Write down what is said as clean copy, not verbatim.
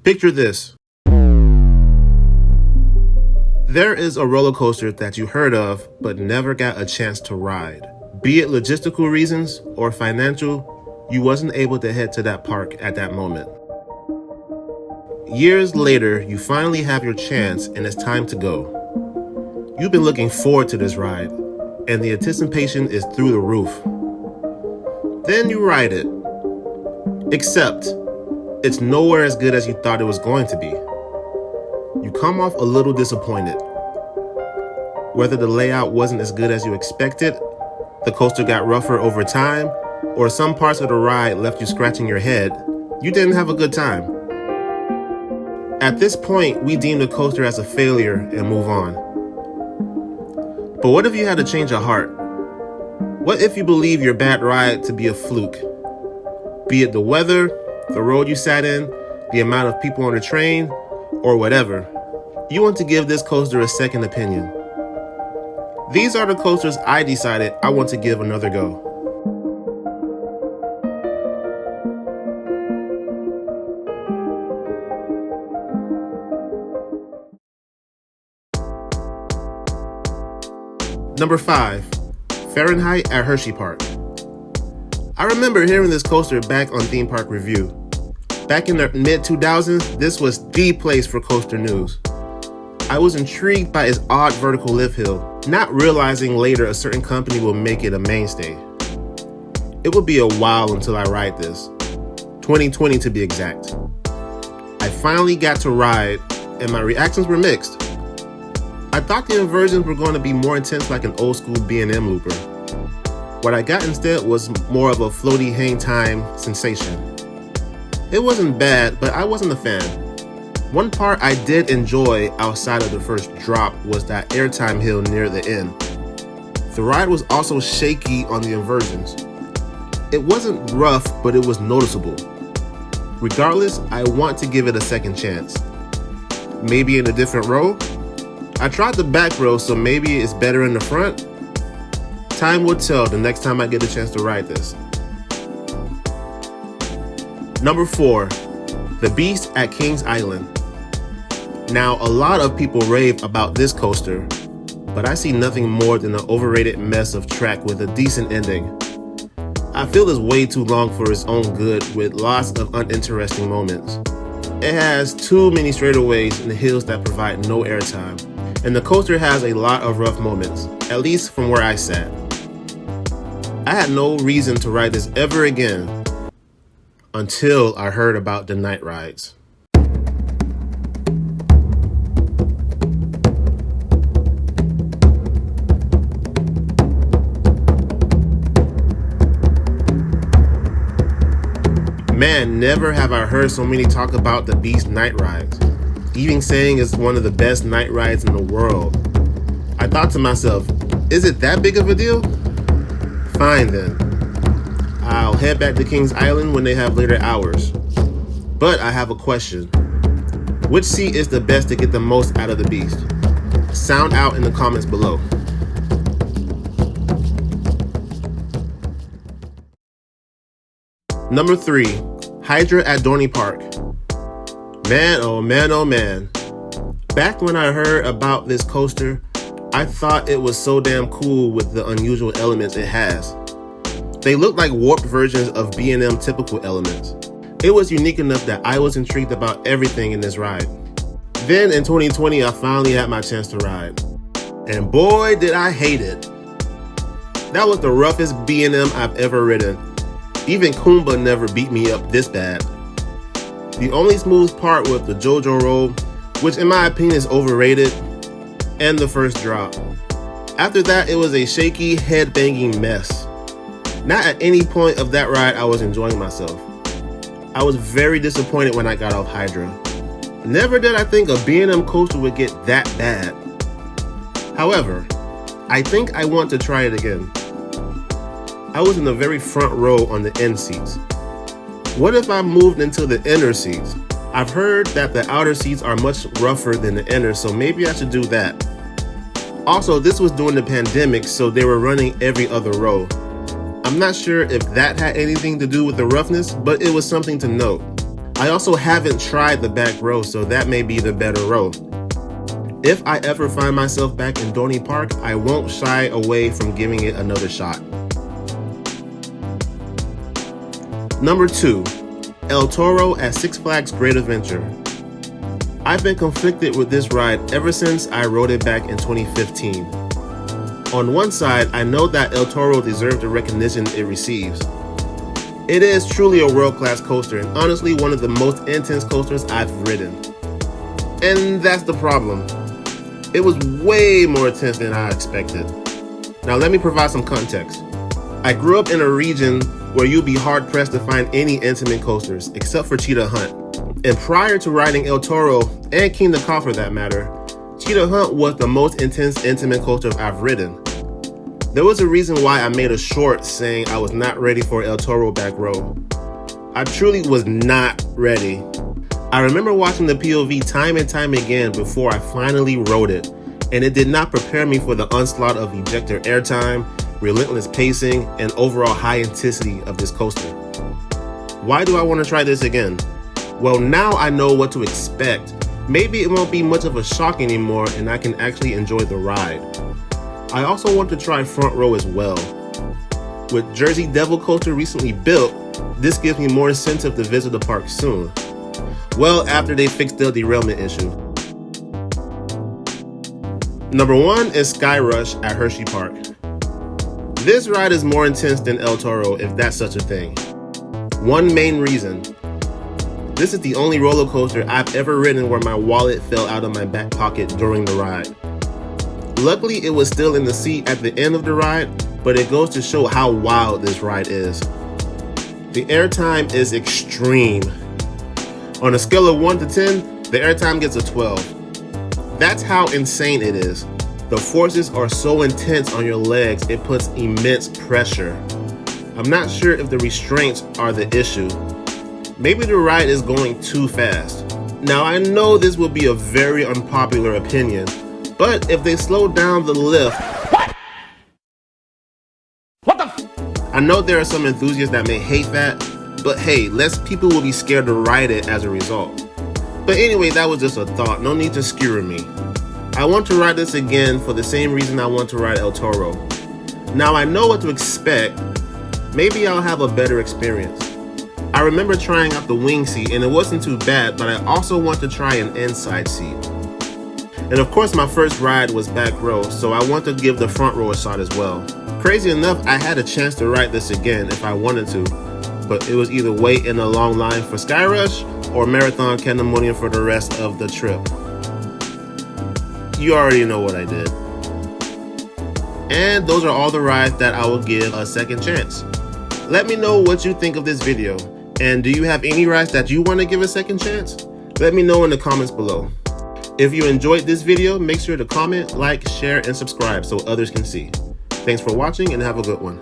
Picture this. There is a roller coaster that you heard of but never got a chance to ride. Be it logistical reasons or financial, you wasn't able to head to that park at that moment. Years later, you finally have your chance and it's time to go. You've been looking forward to this ride, and the anticipation is through the roof. Then you ride it. Except, it's nowhere as good as you thought it was going to be. You come off a little disappointed. Whether the layout wasn't as good as you expected, the coaster got rougher over time, or some parts of the ride left you scratching your head, you didn't have a good time. At this point, we deem the coaster as a failure and move on. But what if you had to change your heart? What if you believe your bad ride to be a fluke? Be it the weather, the road you sat in, the amount of people on the train, or whatever. You want to give this coaster a second opinion. These are the coasters I decided I want to give another go. Number 5, Fahrenheit at Hershey Park. I remember hearing this coaster back on Theme Park Review. Back in the mid-2000s, this was the place for coaster news. I was intrigued by its odd vertical lift hill, not realizing later a certain company will make it a mainstay. It will be a while until I ride this, 2020 to be exact. I finally got to ride, and my reactions were mixed. I thought the inversions were going to be more intense like an old school B&M looper. What I got instead was more of a floaty hang time sensation. It wasn't bad, but I wasn't a fan. One part I did enjoy outside of the first drop was that airtime hill near the end. The ride was also shaky on the inversions. It wasn't rough, but it was noticeable. Regardless, I want to give it a second chance. Maybe in a different row? I tried the back row, so maybe it's better in the front. Time will tell the next time I get a chance to ride this. Number 4, The Beast at Kings Island. Now, a lot of people rave about this coaster, but I see nothing more than an overrated mess of track with a decent ending. I feel it's way too long for its own good with lots of uninteresting moments. It has too many straightaways and hills that provide no airtime, and the coaster has a lot of rough moments, at least from where I sat. I had no reason to ride this ever again until I heard about the night rides. Man, never have I heard so many talk about the Beast night rides, even saying it's one of the best night rides in the world. I thought to myself, is it that big of a deal? Fine then. I'll head back to Kings Island when they have later hours. But I have a question. Which seat is the best to get the most out of the Beast? Sound out in the comments below. Number 3, Hydra at Dorney Park. Man, oh man, oh man. Back when I heard about this coaster, I thought it was so damn cool with the unusual elements it has. They looked like warped versions of B&M typical elements. It was unique enough that I was intrigued about everything in this ride. Then in 2020, I finally had my chance to ride. And boy, did I hate it. That was the roughest B&M I've ever ridden. Even Kumba never beat me up this bad. The only smooth part was the JoJo roll, which in my opinion is overrated, and the first drop. After that, it was a shaky, head-banging mess. Not at any point of that ride I was enjoying myself. I was very disappointed when I got off Hydra. Never did I think a B&M coaster would get that bad. However, I think I want to try it again. I was in the very front row on the end seats. What if I moved into the inner seats? I've heard that the outer seats are much rougher than the inner, so maybe I should do that. Also, this was during the pandemic, so they were running every other row. I'm not sure if that had anything to do with the roughness, but it was something to note. I also haven't tried the back row, so that may be the better row. If I ever find myself back in Dorney Park, I won't shy away from giving it another shot. Number 2, El Toro at Six Flags Great Adventure. I've been conflicted with this ride ever since I rode it back in 2015. On one side, I know that El Toro deserves the recognition it receives. It is truly a world-class coaster and honestly one of the most intense coasters I've ridden. And that's the problem. It was way more intense than I expected. Now let me provide some context. I grew up in a region where you'd be hard-pressed to find any intimate coasters, except for Cheetah Hunt. And prior to riding El Toro, and Kingda Ka for that matter, Cheetah Hunt was the most intense intimate coaster I've ridden. There was a reason why I made a short saying I was not ready for El Toro back row. I truly was not ready. I remember watching the POV time and time again before I finally rode it, and it did not prepare me for the onslaught of ejector airtime, relentless pacing, and overall high intensity of this coaster. Why do I want to try this again? Well, now I know what to expect. Maybe it won't be much of a shock anymore and I can actually enjoy the ride. I also want to try front row as well. With Jersey Devil Coaster recently built, this gives me more incentive to visit the park soon. Well, after they fix the derailment issue. Number 1 is Skyrush at Hershey Park. This ride is more intense than El Toro, if that's such a thing. One main reason. This is the only roller coaster I've ever ridden where my wallet fell out of my back pocket during the ride. Luckily, it was still in the seat at the end of the ride, but it goes to show how wild this ride is. The airtime is extreme. On a scale of 1 to 10, the airtime gets a 12. That's how insane it is. The forces are so intense on your legs, it puts immense pressure. I'm not sure if the restraints are the issue. Maybe the ride is going too fast. Now I know this will be a very unpopular opinion, but if they slow down the lift... What the I know there are some enthusiasts that may hate that, but hey, less people will be scared to ride it as a result. But anyway, that was just a thought, no need to skewer me. I want to ride this again for the same reason I want to ride El Toro. Now I know what to expect, maybe I'll have a better experience. I remember trying out the wing seat and it wasn't too bad, but I also want to try an inside seat. And of course my first ride was back row, so I want to give the front row a shot as well. Crazy enough, I had a chance to ride this again if I wanted to, but it was either wait in a long line for Skyrush or marathon Candemonium for the rest of the trip. You already know what I did. And those are all the rides that I will give a second chance. Let me know what you think of this video. And do you have any rides that you want to give a second chance? Let me know in the comments below. If you enjoyed this video, make sure to comment, like, share, and subscribe so others can see. Thanks for watching and have a good one.